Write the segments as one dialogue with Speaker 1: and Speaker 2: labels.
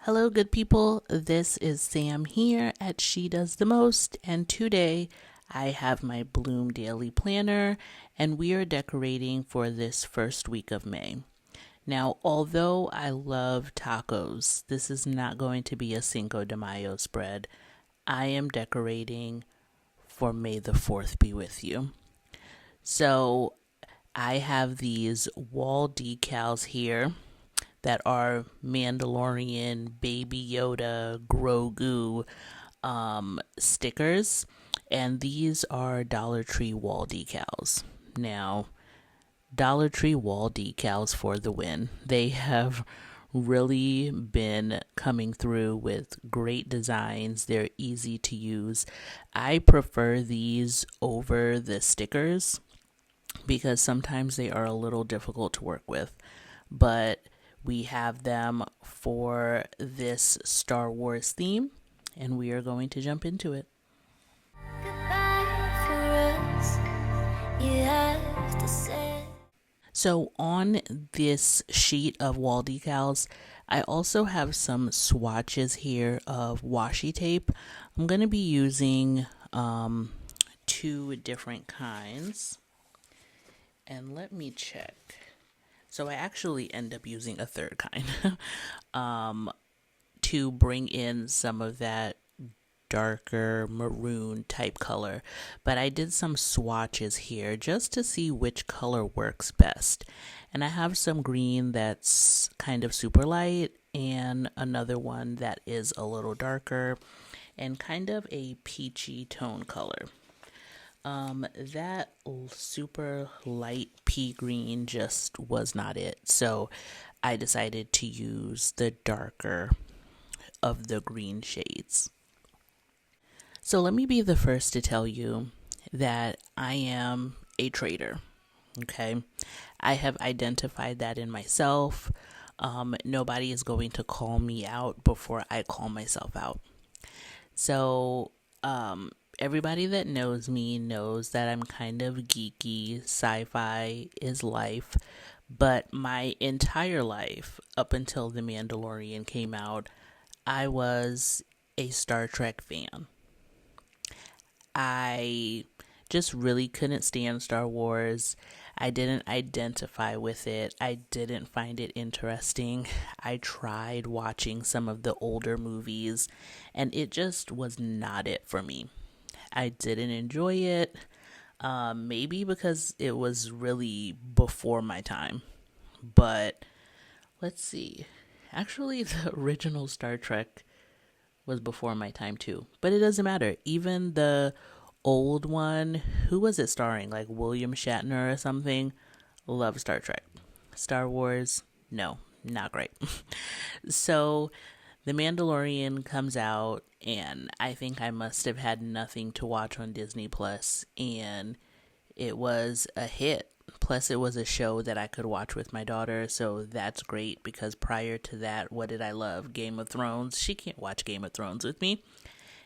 Speaker 1: Hello, good people. This is Sam here at She Does the Most, and today I have my Bloom Daily Planner, and we are decorating for this first week of May. Now, although I love tacos, this is not going to be a Cinco de Mayo spread. I am decorating for May the 4th be with you. So, I have these wall decals here that are Mandalorian, Baby Yoda, Grogu stickers. And these are Dollar Tree wall decals. Now, Dollar Tree wall decals for the win. They have really been coming through with great designs. They're easy to use. I prefer these over the stickers because sometimes they are a little difficult to work with. But we have them for this Star Wars theme, and we are going to jump into it. So on this sheet of wall decals, I also have some swatches here of washi tape. I'm going to be using two different kinds. And let me check. So I actually end up using a third kind to bring in some of that darker maroon type color. But I did some swatches here just to see which color works best. And I have some green that's kind of super light and another one that is a little darker and kind of a peachy tone color. That super light pea green just was not it. So I decided to use the darker of the green shades. So let me be the first to tell you that I am a trader. Okay. I have identified that in myself. Nobody is going to call me out before I call myself out. So, everybody that knows me knows that I'm kind of geeky. Sci-fi is life. But my entire life, up until The Mandalorian came out, I was a Star Trek fan. I just really couldn't stand Star Wars. I didn't identify with it. I didn't find it interesting. I tried watching some of the older movies, and it just was not it for me. I didn't enjoy it. Maybe because it was really before my time. But let's see. Actually, the original Star Trek was before my time too. But it doesn't matter. Even the old one, who was it starring? Like William Shatner or something? Love Star Trek. Star Wars, no, not great. So The Mandalorian comes out, and I think I must have had nothing to watch on Disney Plus, and it was a hit. Plus, it was a show that I could watch with my daughter, so that's great because prior to that, what did I love? Game of Thrones. She can't watch Game of Thrones with me.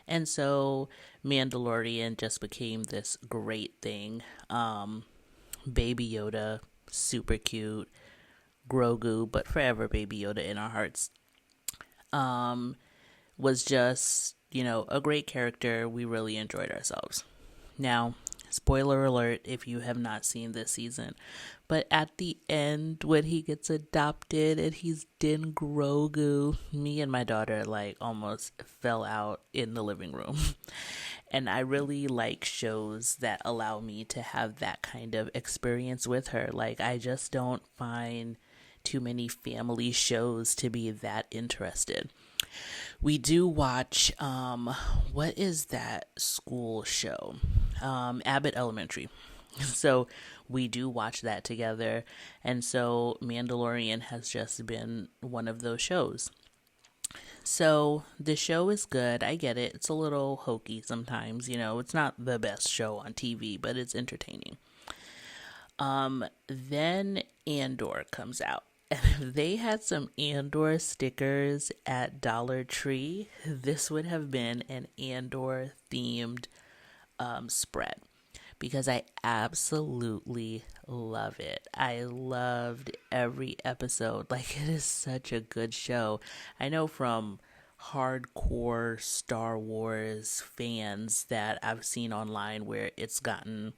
Speaker 1: And so, Mandalorian just became this great thing. Baby Yoda, super cute. Grogu, but forever Baby Yoda in our hearts. Was just, a great character. We really enjoyed ourselves. Now, spoiler alert if you have not seen this season, but at the end when he gets adopted and he's Din Grogu, me and my daughter almost fell out in the living room. And I really like shows that allow me to have that kind of experience with her. I just don't find too many family shows to be that interested. We do watch, what is that school show? Abbott Elementary. So we do watch that together. And so Mandalorian has just been one of those shows. So the show is good. I get it. It's a little hokey sometimes. It's not the best show on TV, but it's entertaining. Then Andor comes out. And if they had some Andor stickers at Dollar Tree, this would have been an Andor themed spread because I absolutely love it. I loved every episode. Like, it is such a good show. I know from hardcore Star Wars fans that I've seen online where it's gotten,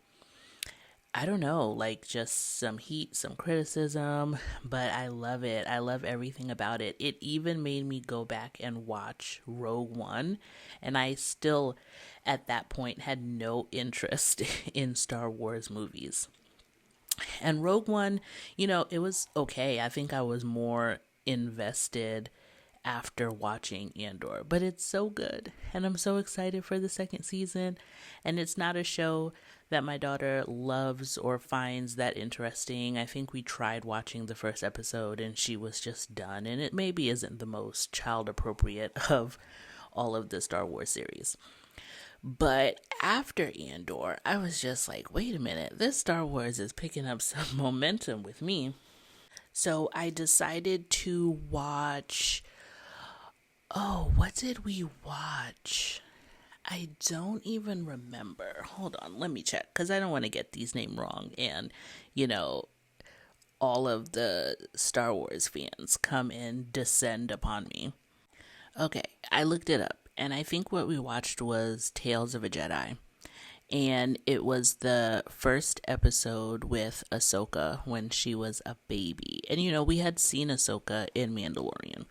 Speaker 1: I don't know, like just some heat, some criticism, but I love it. I love everything about it. It even made me go back and watch Rogue One, and I still, at that point, had no interest in Star Wars movies. And Rogue One, it was okay. I think I was more invested after watching Andor, but it's so good. And I'm so excited for the second season. And it's not a show that my daughter loves or finds that interesting. I think we tried watching the first episode and she was just done. And it maybe isn't the most child appropriate of all of the Star Wars series. But after Andor, I was just like, wait a minute, this Star Wars is picking up some momentum with me. So I decided to watch. Oh, what did we watch? I don't even remember. Hold on, let me check because I don't want to get these names wrong. And, you know, all of the Star Wars fans come and descend upon me. Okay, I looked it up, and I think what we watched was Tales of a Jedi. And it was the first episode with Ahsoka when she was a baby. And, we had seen Ahsoka in Mandalorian.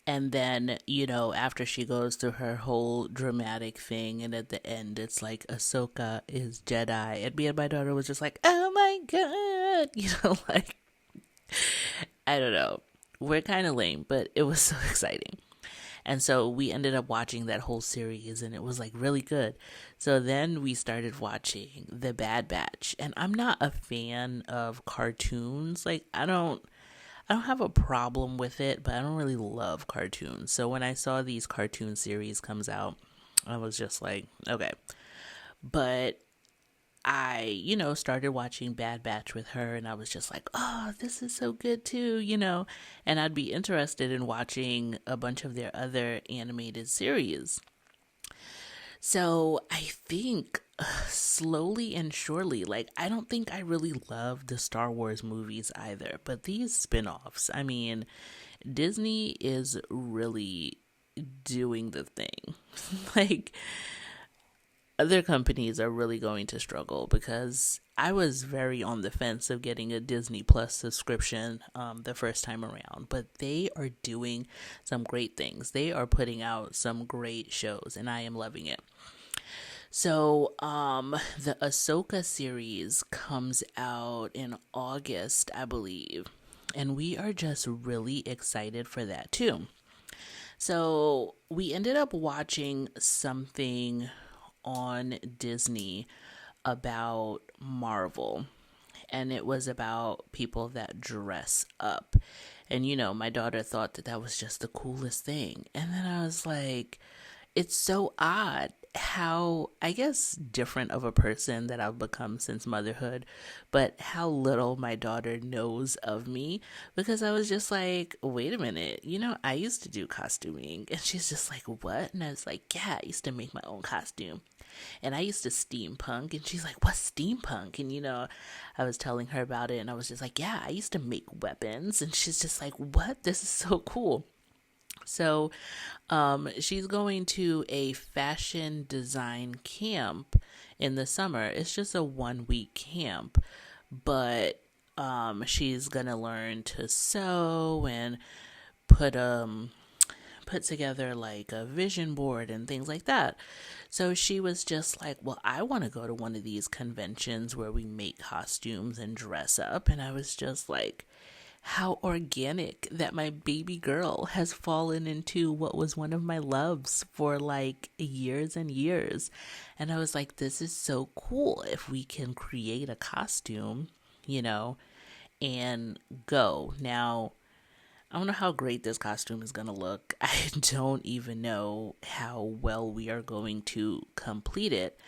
Speaker 1: And then, after she goes through her whole dramatic thing, and at the end, it's like Ahsoka is Jedi. And me and my daughter was just like, oh my God. Like, I don't know. We're kind of lame, but it was so exciting. And so we ended up watching that whole series and it was like really good. So then we started watching The Bad Batch. And I'm not a fan of cartoons. Like I don't have a problem with it, but I don't really love cartoons. So when I saw these cartoon series comes out, I was just like, okay. But I, started watching Bad Batch with her and I was just like, oh, this is so good too, and I'd be interested in watching a bunch of their other animated series. So I think slowly and surely, like, I don't think I really love the Star Wars movies either, but these spin-offs, I mean, Disney is really doing the thing. Like, other companies are really going to struggle because I was very on the fence of getting a Disney Plus subscription the first time around, but they are doing some great things. They are putting out some great shows, and I am loving it. So, the Ahsoka series comes out in August, I believe, and we are just really excited for that too. So, we ended up watching something on Disney about Marvel, and it was about people that dress up. And my daughter thought that was just the coolest thing. And then I was like, it's so odd how, I guess, different of a person that I've become since motherhood, but how little my daughter knows of me, because I was just like, wait a minute, I used to do costuming. And she's just like, what? And I was like, yeah, I used to make my own costume. And I used to steampunk. And she's like, what's steampunk? And, I was telling her about it. And I was just like, yeah, I used to make weapons. And she's just like, what? This is so cool. So she's going to a fashion design camp in the summer. It's just a 1-week camp. But she's going to learn to sew and put together like a vision board and things like that. So she was just like, well, I want to go to one of these conventions where we make costumes and dress up. And I was just like, how organic that my baby girl has fallen into what was one of my loves for like years and years. And I was like, this is so cool if we can create a costume, and go. Now, I don't know how great this costume is going to look. I don't even know how well we are going to complete it.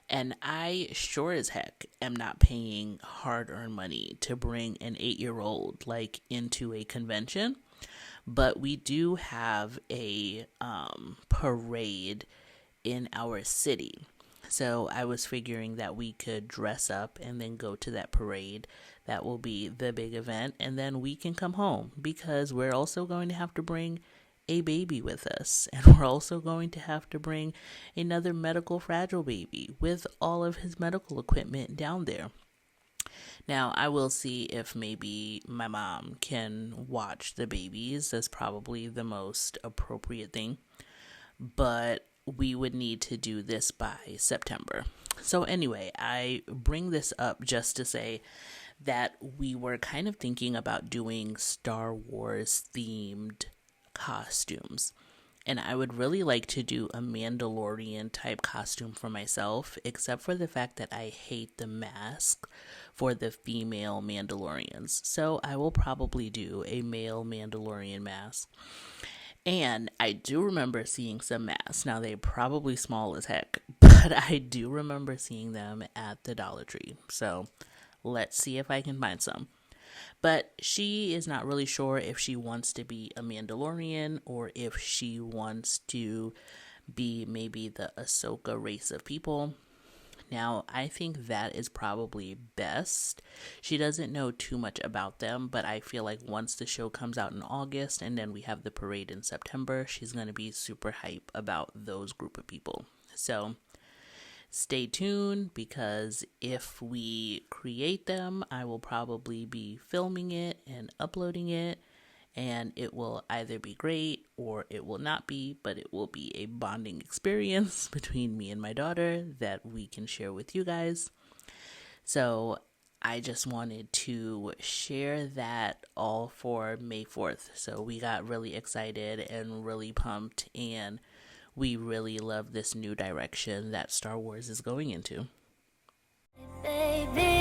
Speaker 1: And I sure as heck am not paying hard-earned money to bring an 8-year-old like into a convention. But we do have a parade in our city. So I was figuring that we could dress up and then go to that parade. That will be the big event. And then we can come home because we're also going to have to bring a baby with us. And we're also going to have to bring another medical fragile baby with all of his medical equipment down there. Now, I will see if maybe my mom can watch the babies. That's probably the most appropriate thing. But we would need to do this by September. So, anyway, I bring this up just to say that we were kind of thinking about doing Star Wars themed costumes. And I would really like to do a Mandalorian type costume for myself, except for the fact that I hate the mask for the female Mandalorians. So I will probably do a male Mandalorian mask. And I do remember seeing some masks. Now, they're probably small as heck, but I do remember seeing them at the Dollar Tree. So let's see if I can find some. But she is not really sure if she wants to be a Mandalorian or if she wants to be maybe the Ahsoka race of people. Now, I think that is probably best. She doesn't know too much about them, but I feel like once the show comes out in August and then we have the parade in September, she's going to be super hype about those group of people. So stay tuned, because if we create them, I will probably be filming it and uploading it, and it will either be great or it will not be, but it will be a bonding experience between me and my daughter that we can share with you guys. So I just wanted to share that all for May 4th. So we got really excited and really pumped, and we really love this new direction that Star Wars is going into. Baby.